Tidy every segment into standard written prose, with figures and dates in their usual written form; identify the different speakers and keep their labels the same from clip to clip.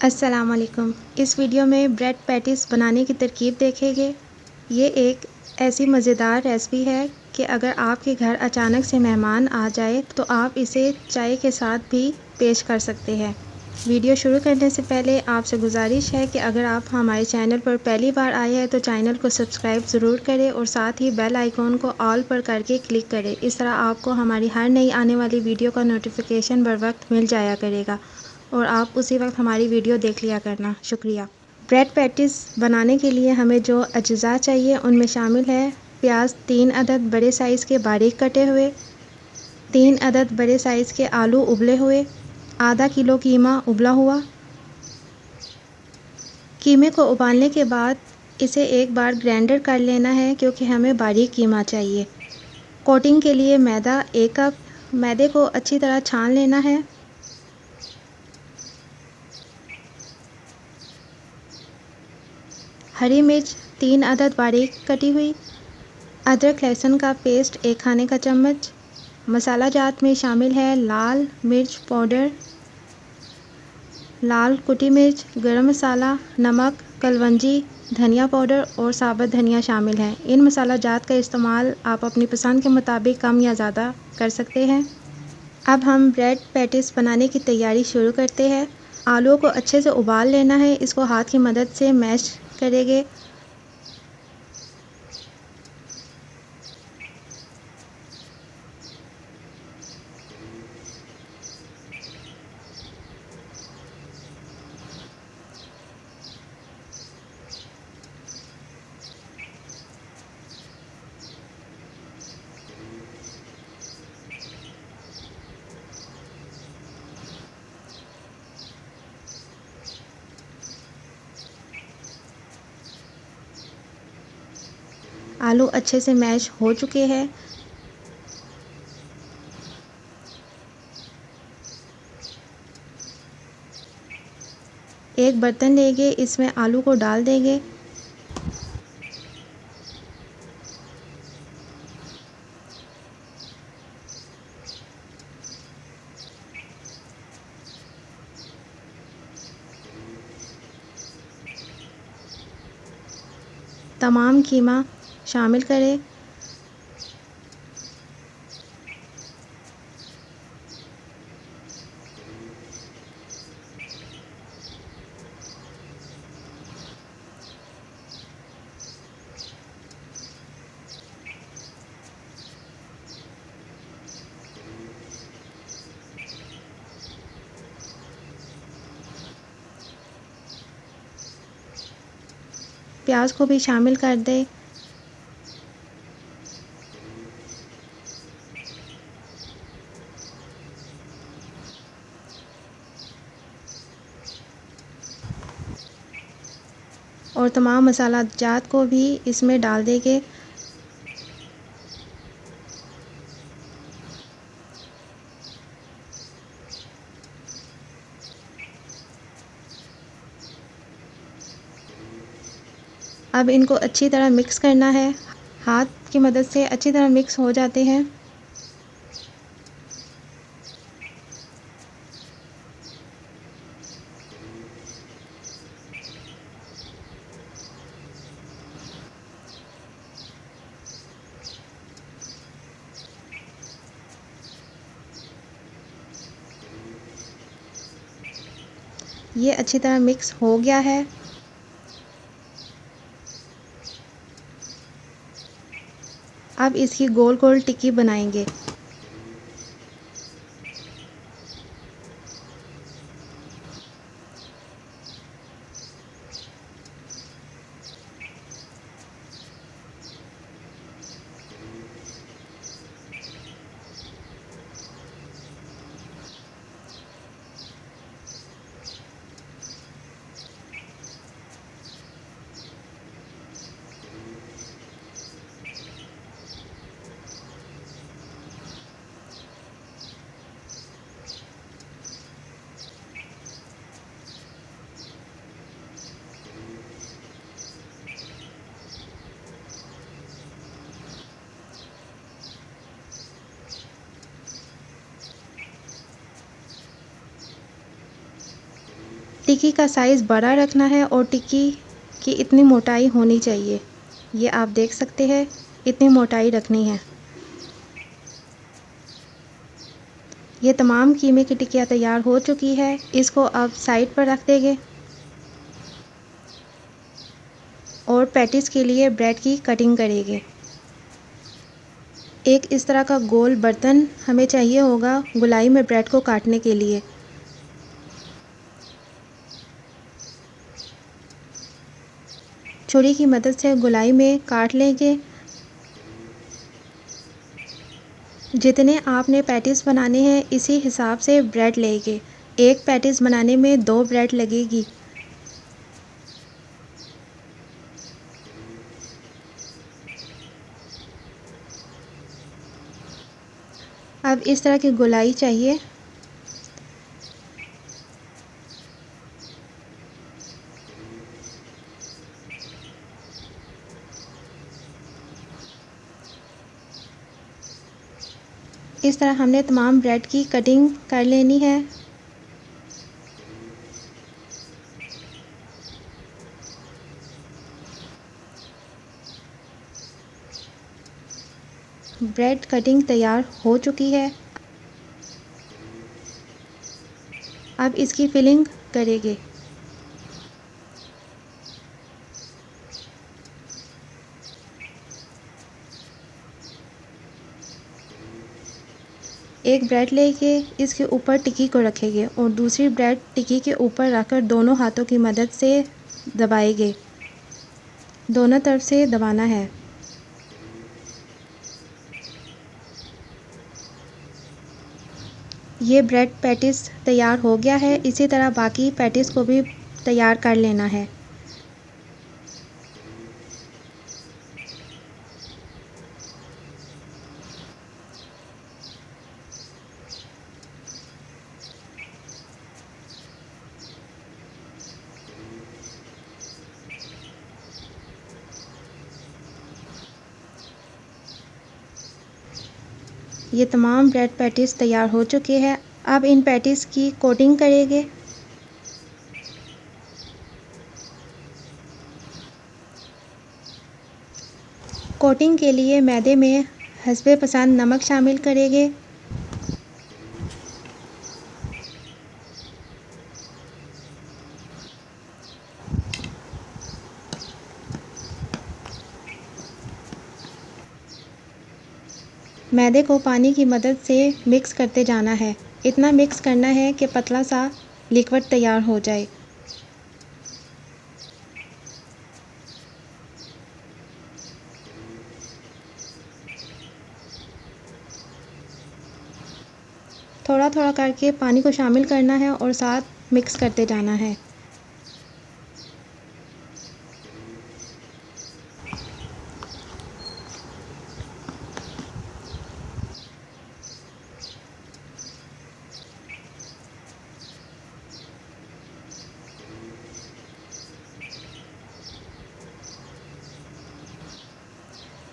Speaker 1: अस्सलाम वालेकुम। इस वीडियो में ब्रेड पैटीज़ बनाने की तरकीब देखेंगे। ये एक ऐसी मज़ेदार रेसिपी है कि अगर आपके घर अचानक से मेहमान आ जाए तो आप इसे चाय के साथ भी पेश कर सकते हैं। वीडियो शुरू करने से पहले आपसे गुजारिश है कि अगर आप हमारे चैनल पर पहली बार आए हैं तो चैनल को सब्सक्राइब ज़रूर करें और साथ ही बेल आइकॉन को ऑल पर करके क्लिक करें। इस तरह आपको हमारी हर नई आने वाली वीडियो का नोटिफिकेशन बर वक्त मिल जाया करेगा और आप उसी वक्त हमारी वीडियो देख लिया करना। शुक्रिया। ब्रेड पैटीज़ बनाने के लिए हमें जो अज्जा चाहिए उनमें शामिल है प्याज 3 अदद बड़े साइज़ के बारीक कटे हुए, 3 अदद बड़े साइज़ के आलू उबले हुए, आधा किलो कीमा उबला हुआ। कीमे को उबालने के बाद इसे एक बार ग्राइंडर कर लेना है क्योंकि हमें बारीक कीमा चाहिए। कोटिंग के लिए मैदा 1 कप, मैदे को अच्छी तरह छान लेना है। हरी मिर्च 3 अदद बारीक कटी हुई, अदरक लहसुन का पेस्ट 1 खाने का चम्मच। मसाला जात में शामिल है लाल मिर्च पाउडर, लाल कुटी मिर्च, गरम मसाला, नमक, कलवंजी, धनिया पाउडर और साबुत धनिया शामिल है। इन मसाला जात का इस्तेमाल आप अपनी पसंद के मुताबिक कम या ज़्यादा कर सकते हैं। अब हम ब्रेड पैटीज़ बनाने की तैयारी शुरू करते हैं। आलूओं को अच्छे से उबाल लेना है, इसको हाथ की मदद से मैश करेंगे। आलू अच्छे से मैश हो चुके हैं। एक बर्तन लेंगे, इसमें आलू को डाल देंगे। तमाम कीमा शामिल करें। प्याज को भी शामिल कर दें। और तमाम मसाला जात को भी इसमें डाल देंगे। अब इनको अच्छी तरह मिक्स करना है। हाथ की मदद से अच्छी तरह मिक्स हो जाते हैं। ये अच्छी तरह मिक्स हो गया है। अब इसकी गोल गोल टिक्की बनाएंगे। टिक्की का साइज़ बड़ा रखना है और टिक्की की इतनी मोटाई होनी चाहिए। ये आप देख सकते हैं, इतनी मोटाई रखनी है। ये तमाम कीमे की टिक्कियाँ तैयार हो चुकी है। इसको अब साइड पर रख देंगे और पैटीज़ के लिए ब्रेड की कटिंग करेंगे। एक इस तरह का गोल बर्तन हमें चाहिए होगा गोलाई में ब्रेड को काटने के लिए। छुरी की मदद से गोलाई में काट लेंगे। जितने आपने पैटीज़ बनाने हैं इसी हिसाब से ब्रेड लेंगे। एक पैटीज़ बनाने में 2 ब्रेड लगेगी। अब इस तरह की गोलाई चाहिए। इस तरह हमने तमाम ब्रेड की कटिंग कर लेनी है। ब्रेड कटिंग तैयार हो चुकी है। अब इसकी फिलिंग करेंगे। एक ब्रेड लेके इसके ऊपर टिक्की को रखेंगे और दूसरी ब्रेड टिक्की के ऊपर रखकर दोनों हाथों की मदद से दबाएंगे। दोनों तरफ से दबाना है। ये ब्रेड पैटीज़ तैयार हो गया है। इसी तरह बाकी पैटीज़ को भी तैयार कर लेना है। ये तमाम ब्रेड पैटीज़ तैयार हो चुके हैं। अब इन पैटीज़ की कोटिंग करेंगे। कोटिंग के लिए मैदे में हस्बे पसंद नमक शामिल करेंगे। मैदे को पानी की मदद से मिक्स करते जाना है। इतना मिक्स करना है कि पतला सा लिक्विड तैयार हो जाए। थोड़ा थोड़ा करके पानी को शामिल करना है और साथ मिक्स करते जाना है।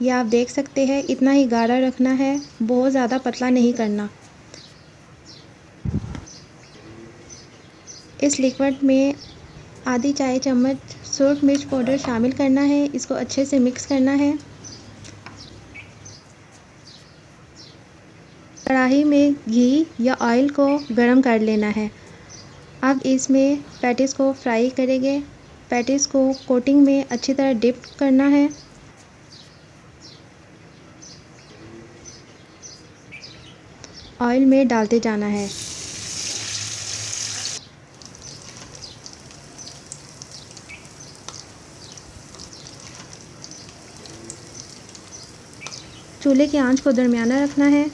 Speaker 1: ये आप देख सकते हैं, इतना ही गाढ़ा रखना है, बहुत ज़्यादा पतला नहीं करना। इस लिक्विड में आधी चाय चम्मच सूरज मिर्च पाउडर शामिल करना है। इसको अच्छे से मिक्स करना है। कढ़ाई में घी या ऑयल को गरम कर लेना है। अब इसमें पैटीज़ को फ्राई करेंगे। पैटीज़ को कोटिंग में अच्छी तरह डिप करना है। ऑयल में डालते जाना है। चूल्हे की आंच को दरमियाना रखना है।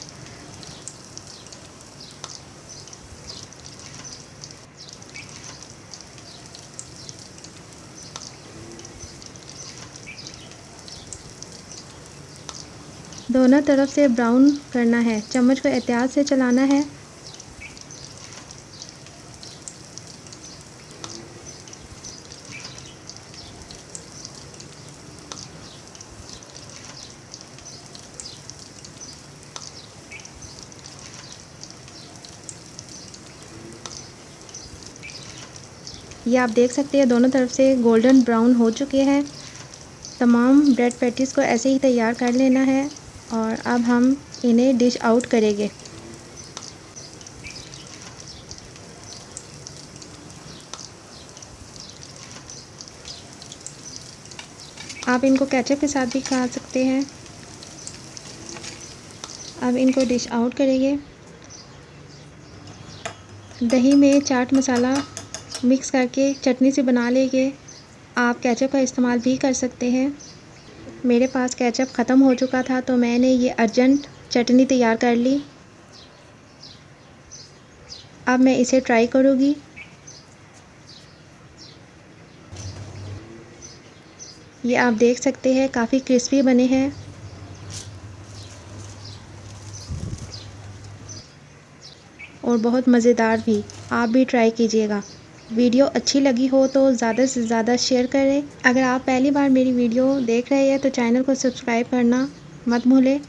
Speaker 1: दोनों तरफ से ब्राउन करना है। चम्मच को एहतियात से चलाना है। ये आप देख सकते हैं दोनों तरफ से गोल्डन ब्राउन हो चुके हैं। तमाम ब्रेड पैटीज़ को ऐसे ही तैयार कर लेना है और अब हम इन्हें डिश आउट करेंगे। आप इनको केचप के साथ भी खा सकते हैं। अब इनको डिश आउट करेंगे। दही में चाट मसाला मिक्स करके चटनी से बना लेंगे। आप केचप का इस्तेमाल भी कर सकते हैं। मेरे पास केचप ख़त्म हो चुका था तो मैंने ये अर्जेंट चटनी तैयार कर ली। अब मैं इसे ट्राई करूँगी। ये आप देख सकते हैं काफ़ी क्रिस्पी बने हैं और बहुत मज़ेदार भी। आप भी ट्राई कीजिएगा। वीडियो अच्छी लगी हो तो ज़्यादा से ज़्यादा शेयर करें। अगर आप पहली बार मेरी वीडियो देख रहे हैं तो चैनल को सब्सक्राइब करना मत भूलें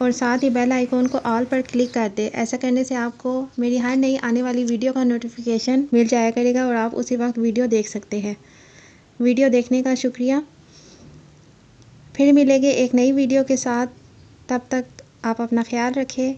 Speaker 1: और साथ ही बेल आइकॉन को ऑल पर क्लिक कर दें। ऐसा करने से आपको मेरी हर नई आने वाली वीडियो का नोटिफिकेशन मिल जाया करेगा और आप उसी वक्त वीडियो देख सकते हैं। वीडियो देखने का शुक्रिया। फिर मिलेंगे एक नई वीडियो के साथ। तब तक आप अपना ख्याल रखें।